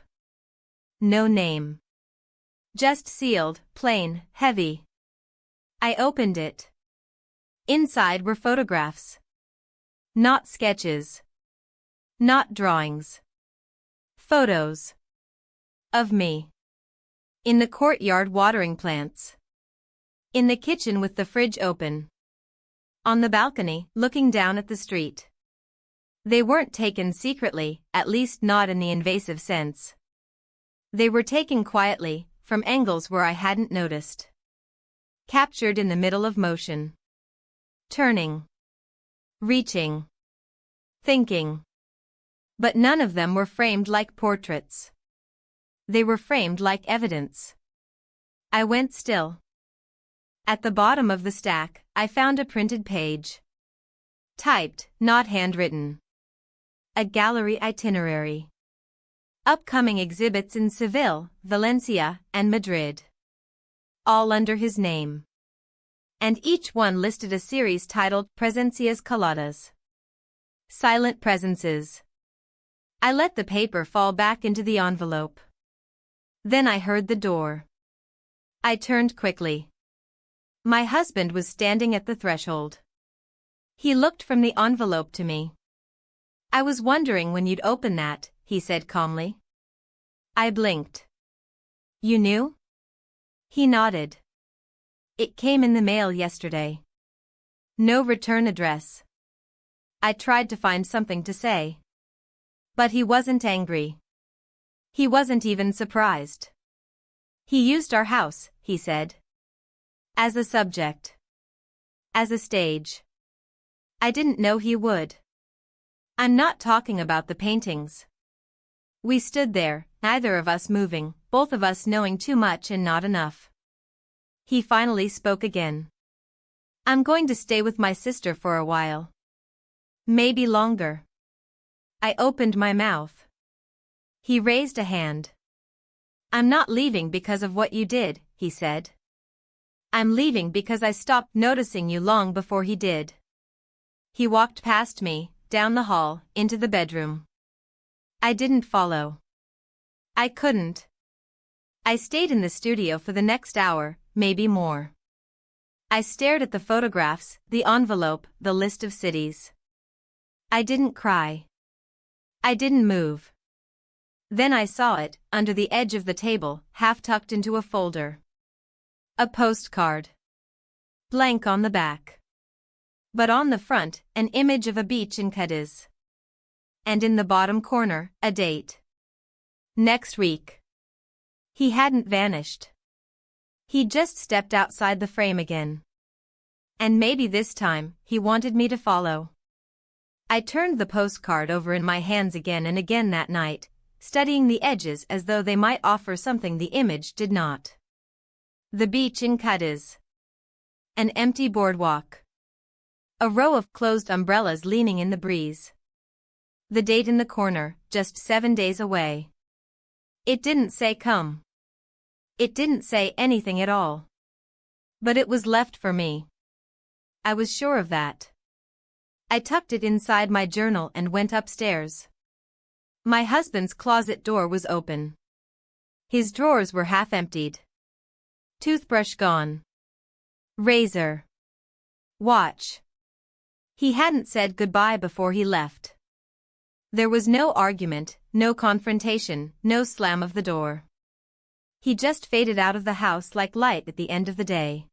No name. Just sealed, plain, heavy. I opened it. Inside were photographs. Not sketches. Not drawings. Photos. Of me. In the courtyard watering plants. In the kitchen with the fridge open. On the balcony, looking down at the street. They weren't taken secretly, at least not in the invasive sense. They were taken quietly, from angles where I hadn't noticed. Captured in the middle of motion. Turning. Reaching. Thinking. But none of them were framed like portraits. They were framed like evidence. I went still. At the bottom of the stack, I found a printed page. Typed, not handwritten. A gallery itinerary. Upcoming exhibits in Seville, Valencia, and Madrid. All under his name. And each one listed a series titled Presencias Calladas. Silent presences. I let the paper fall back into the envelope. Then I heard the door. I turned quickly. My husband was standing at the threshold. He looked from the envelope to me. I was wondering when you'd open that, he said calmly. I blinked. You knew? He nodded. It came in the mail yesterday. No return address. I tried to find something to say. But he wasn't angry. He wasn't even surprised. He used our house, he said. As a subject. As a stage. I didn't know he would. I'm not talking about the paintings. We stood there, neither of us moving, both of us knowing too much and not enough. He finally spoke again. I'm going to stay with my sister for a while. Maybe longer. I opened my mouth. He raised a hand. I'm not leaving because of what you did, he said. I'm leaving because I stopped noticing you long before he did. He walked past me, down the hall, into the bedroom. I didn't follow. I couldn't. I stayed in the studio for the next hour, maybe more. I stared at the photographs, the envelope, the list of cities. I didn't cry. I didn't move. Then I saw it, under the edge of the table, half tucked into a folder. A postcard. Blank on the back. But on the front, an image of a beach in Cadiz. And in the bottom corner, a date. Next week. He hadn't vanished. He just stepped outside the frame again. And maybe this time, he wanted me to follow. I turned the postcard over in my hands again and again that night, studying the edges as though they might offer something the image did not. The beach in Cadiz. An empty boardwalk. A row of closed umbrellas leaning in the breeze. The date in the corner, just 7 days away. It didn't say come. It didn't say anything at all. But it was left for me. I was sure of that. I tucked it inside my journal and went upstairs. My husband's closet door was open. His drawers were half emptied. Toothbrush gone. Razor. Watch. He hadn't said goodbye before he left. There was no argument, no confrontation, no slam of the door. He just faded out of the house like light at the end of the day.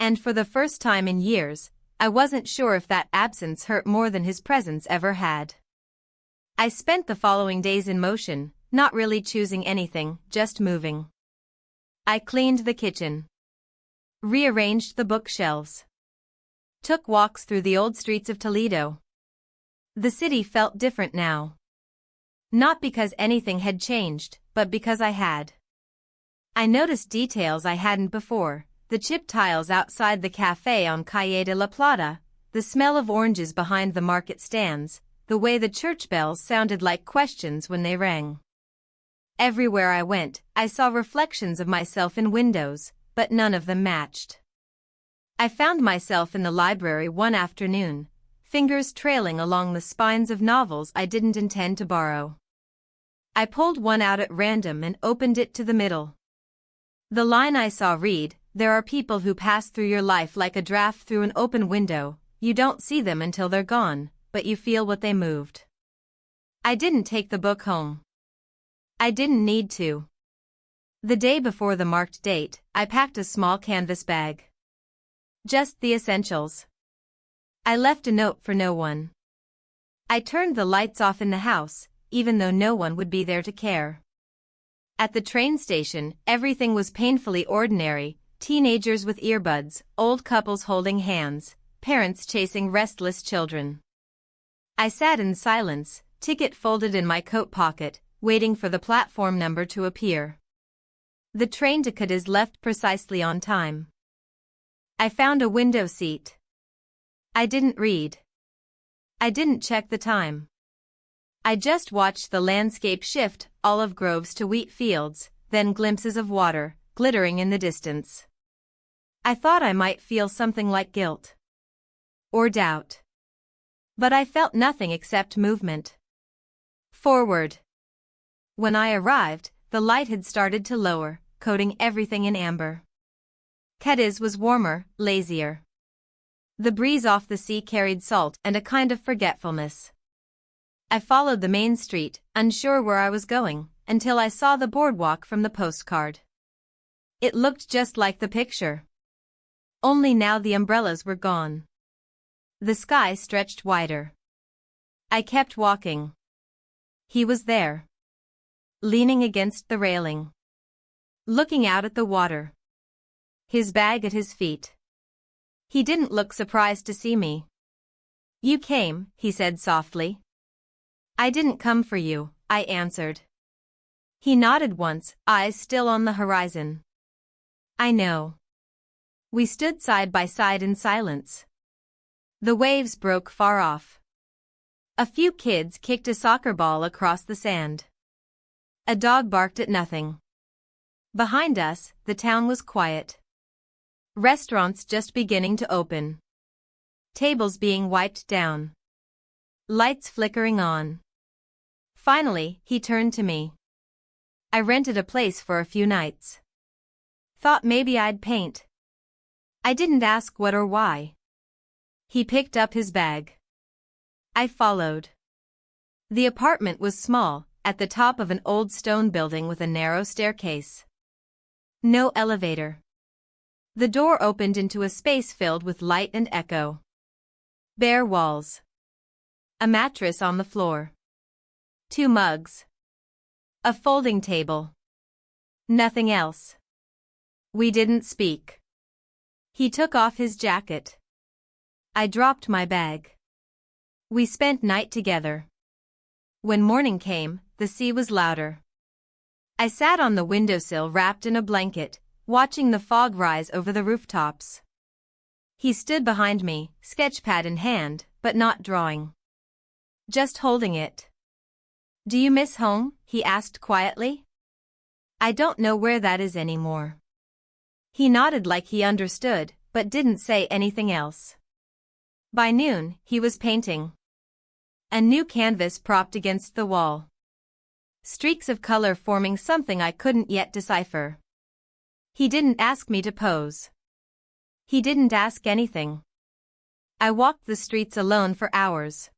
And for the first time in years, I wasn't sure if that absence hurt more than his presence ever had. I spent the following days in motion, not really choosing anything, just moving. I cleaned the kitchen. Rearranged the bookshelves. Took walks through the old streets of Toledo. The city felt different now. Not because anything had changed, but because I had. I noticed details I hadn't before, the chipped tiles outside the cafe on Calle de la Plata, the smell of oranges behind the market stands, the way the church bells sounded like questions when they rang. Everywhere I went, I saw reflections of myself in windows, but none of them matched. I found myself in the library one afternoon, fingers trailing along the spines of novels I didn't intend to borrow. I pulled one out at random and opened it to the middle. The line I saw read, "There are people who pass through your life like a draft through an open window, you don't see them until they're gone, but you feel what they moved." I didn't take the book home. I didn't need to. The day before the marked date, I packed a small canvas bag. Just the essentials. I left a note for no one. I turned the lights off in the house, even though no one would be there to care. At the train station, everything was painfully ordinary, teenagers with earbuds, old couples holding hands, parents chasing restless children. I sat in silence, ticket folded in my coat pocket, waiting for the platform number to appear. The train to Cadiz left precisely on time. I found a window seat. I didn't read. I didn't check the time. I just watched the landscape shift, olive groves to wheat fields, then glimpses of water, glittering in the distance. I thought I might feel something like guilt. Or doubt. But I felt nothing except movement. Forward. When I arrived, the light had started to lower, coating everything in amber. Cadiz was warmer, lazier. The breeze off the sea carried salt and a kind of forgetfulness. I followed the main street, unsure where I was going, until I saw the boardwalk from the postcard. It looked just like the picture. Only now the umbrellas were gone. The sky stretched wider. I kept walking. He was there. Leaning against the railing. Looking out at the water. His bag at his feet. He didn't look surprised to see me. "You came," he said softly. "I didn't come for you," I answered. He nodded once, eyes still on the horizon. "I know." We stood side by side in silence. The waves broke far off. A few kids kicked a soccer ball across the sand. A dog barked at nothing. Behind us, the town was quiet. Restaurants just beginning to open. Tables being wiped down. Lights flickering on. Finally, he turned to me. "I rented a place for a few nights. Thought maybe I'd paint." I didn't ask what or why. He picked up his bag. I followed. The apartment was small, at the top of an old stone building with a narrow staircase. No elevator. The door opened into a space filled with light and echo. Bare walls. A mattress on the floor. 2 mugs. A folding table. Nothing else. We didn't speak. He took off his jacket. I dropped my bag. We spent night together. When morning came, the sea was louder. I sat on the windowsill wrapped in a blanket, watching the fog rise over the rooftops. He stood behind me, sketchpad in hand, but not drawing. Just holding it. "Do you miss home?" he asked quietly. "I don't know where that is anymore." He nodded like he understood, but didn't say anything else. By noon, he was painting. A new canvas propped against the wall. Streaks of color forming something I couldn't yet decipher. He didn't ask me to pose. He didn't ask anything. I walked the streets alone for hours.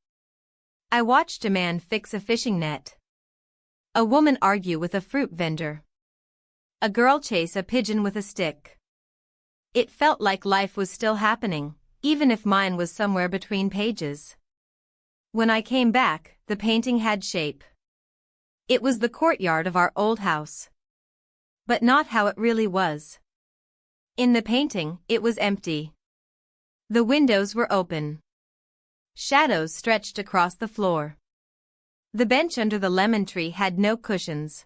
I watched a man fix a fishing net. A woman argue with a fruit vendor. A girl chase a pigeon with a stick. It felt like life was still happening, even if mine was somewhere between pages. When I came back, the painting had shape. It was the courtyard of our old house. But not how it really was. In the painting, it was empty. The windows were open. Shadows stretched across the floor. The bench under the lemon tree had no cushions.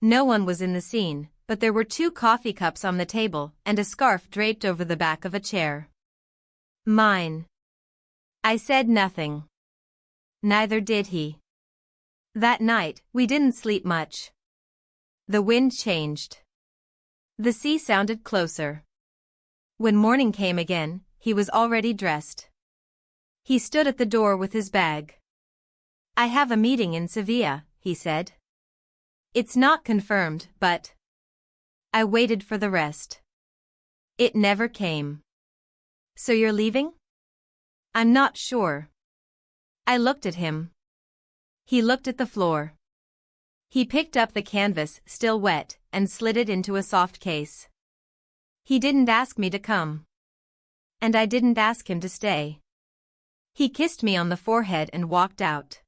No one was in the scene, but there were 2 coffee cups on the table and a scarf draped over the back of a chair. Mine. I said nothing. Neither did he. That night, we didn't sleep much. The wind changed. The sea sounded closer. When morning came again, he was already dressed. He stood at the door with his bag. I have a meeting in Sevilla, he said. It's not confirmed, but... I waited for the rest. It never came. So you're leaving? I'm not sure. I looked at him. He looked at the floor. He picked up the canvas, still wet, and slid it into a soft case. He didn't ask me to come. And I didn't ask him to stay. He kissed me on the forehead and walked out.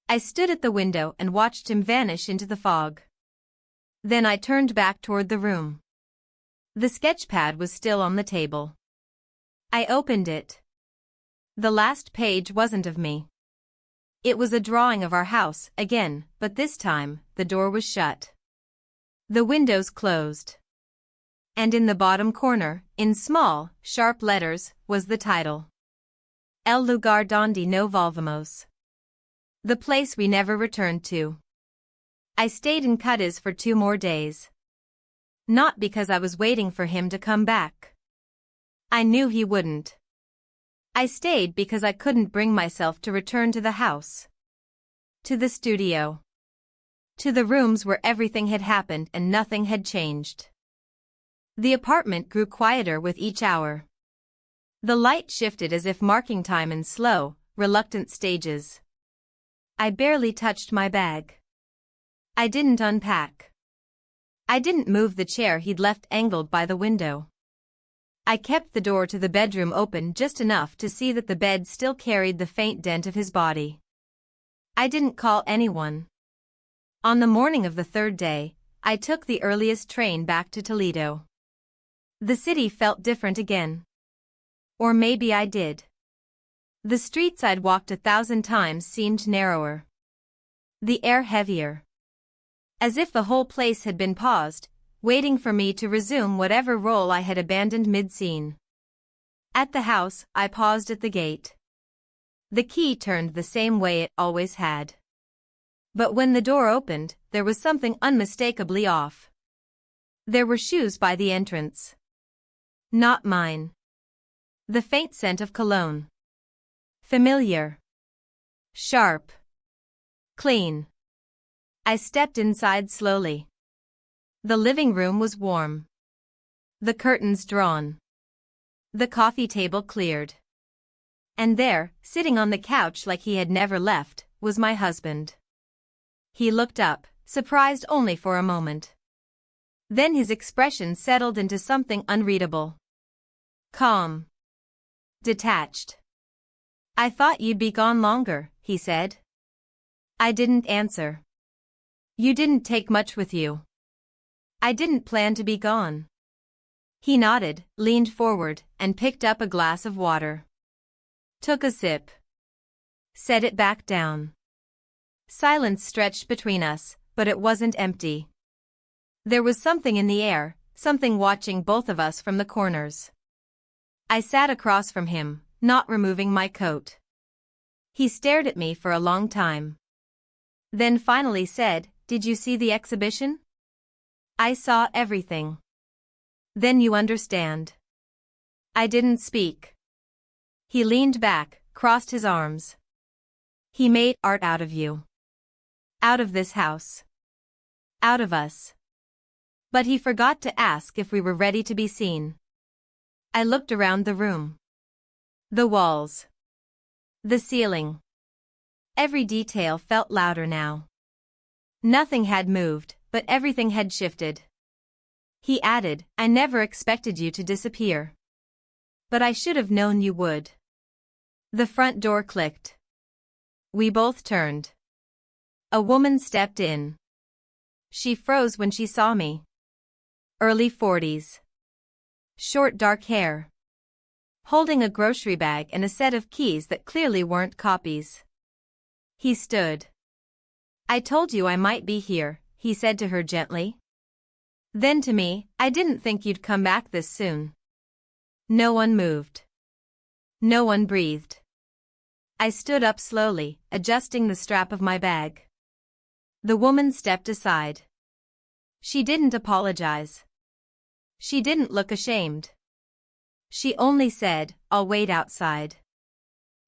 I stood at the window and watched him vanish into the fog. Then I turned back toward the room. The sketchpad was still on the table. I opened it. The last page wasn't of me. It was a drawing of our house, again, but this time, the door was shut. The windows closed. And in the bottom corner, in small, sharp letters, was the title. El lugar donde no volvamos. The place we never returned to. I stayed in Cadiz for 2 more days. Not because I was waiting for him to come back. I knew he wouldn't. I stayed because I couldn't bring myself to return to the house. To the studio. To the rooms where everything had happened and nothing had changed. The apartment grew quieter with each hour. The light shifted as if marking time in slow, reluctant stages. I barely touched my bag. I didn't unpack. I didn't move the chair he'd left angled by the window. I kept the door to the bedroom open just enough to see that the bed still carried the faint dent of his body. I didn't call anyone. On the morning of the 3rd day, I took the earliest train back to Toledo. The city felt different again. Or maybe I did. The streets I'd walked 1,000 times seemed narrower. The air heavier. As if the whole place had been paused, waiting for me to resume whatever role I had abandoned mid-scene. At the house, I paused at the gate. The key turned the same way it always had. But when the door opened, there was something unmistakably off. There were shoes by the entrance. Not mine. The faint scent of cologne. Familiar. Sharp. Clean. I stepped inside slowly. The living room was warm. The curtains drawn. The coffee table cleared. And there, sitting on the couch like he had never left, was my husband. He looked up, surprised only for a moment. Then his expression settled into something unreadable. Calm. Detached. I thought you'd be gone longer, he said. I didn't answer. You didn't take much with you. I didn't plan to be gone. He nodded, leaned forward, and picked up a glass of water. Took a sip. Set it back down. Silence stretched between us, but it wasn't empty. There was something in the air, something watching both of us from the corners. I sat across from him, not removing my coat. He stared at me for a long time. Then finally said, "Did you see the exhibition?" I saw everything. Then you understand. I didn't speak. He leaned back, crossed his arms. He made art out of you. Out of this house. Out of us. But he forgot to ask if we were ready to be seen. I looked around the room. The walls. The ceiling. Every detail felt louder now. Nothing had moved, but everything had shifted. He added, I never expected you to disappear. But I should have known you would. The front door clicked. We both turned. A woman stepped in. She froze when she saw me. Early 40s. Short dark hair. Holding a grocery bag and a set of keys that clearly weren't copies. He stood. I told you I might be here, he said to her gently. Then to me, I didn't think you'd come back this soon. No one moved. No one breathed. I stood up slowly, adjusting the strap of my bag. The woman stepped aside. She didn't apologize. She didn't look ashamed. She only said, I'll wait outside.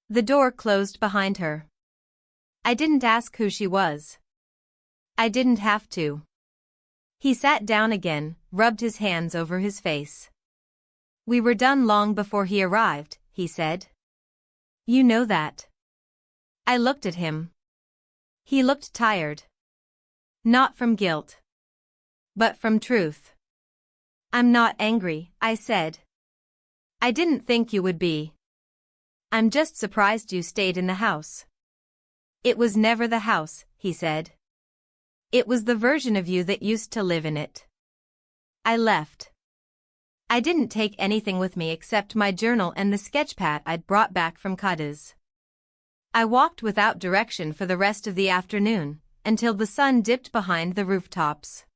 The door closed behind her. I didn't ask who she was. I didn't have to. He sat down again, rubbed his hands over his face. We were done long before he arrived, he said. You know that. I looked at him. He looked tired. Not from guilt. But from truth. I'm not angry, I said. I didn't think you would be. I'm just surprised you stayed in the house. It was never the house, he said. It was the version of you that used to live in it. I left. I didn't take anything with me except my journal and the sketchpad I'd brought back from Cadiz. I walked without direction for the rest of the afternoon, until the sun dipped behind the rooftops.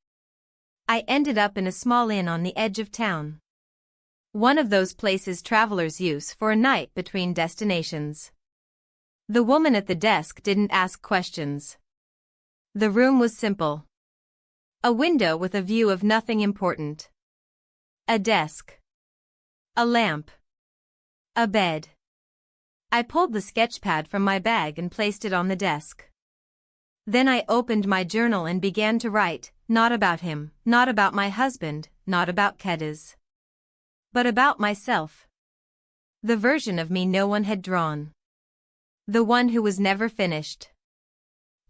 I ended up in a small inn on the edge of town. One of those places travelers use for a night between destinations. The woman at the desk didn't ask questions. The room was simple. A window with a view of nothing important. A desk. A lamp. A bed. I pulled the sketchpad from my bag and placed it on the desk. Then I opened my journal and began to write, not about him, not about my husband, not about Cadiz. But about myself. The version of me no one had drawn. The one who was never finished.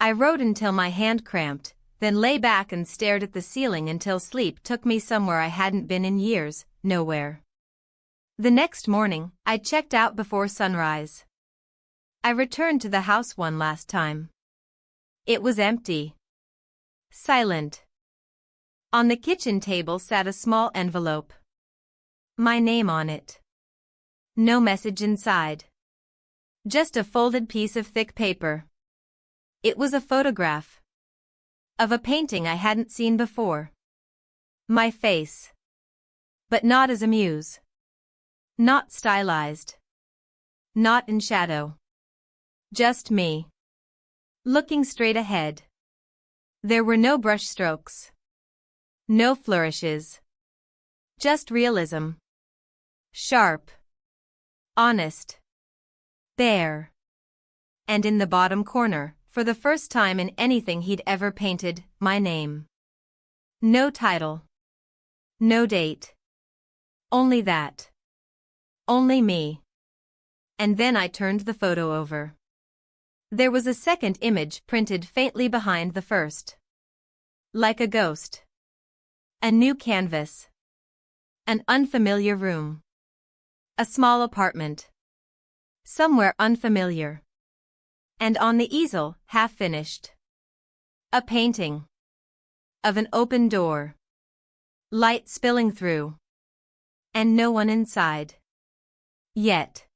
I wrote until my hand cramped, then lay back and stared at the ceiling until sleep took me somewhere I hadn't been in years, nowhere. The next morning, I checked out before sunrise. I returned to the house one last time. It was empty. Silent. On the kitchen table sat a small envelope. My name on it. No message inside. Just a folded piece of thick paper. It was a photograph. Of a painting I hadn't seen before. My face. But not as a muse. Not stylized. Not in shadow. Just me. Looking straight ahead. There were no brush strokes. No flourishes. Just realism. Sharp. Honest. Bare. And in the bottom corner, for the first time in anything he'd ever painted, my name. No title. No date. Only that. Only me. And then I turned the photo over. There was a second image printed faintly behind the first. Like a ghost. A new canvas. An unfamiliar room. A small apartment. Somewhere unfamiliar. And on the easel, half-finished. A painting. Of an open door. Light spilling through. And no one inside. Yet.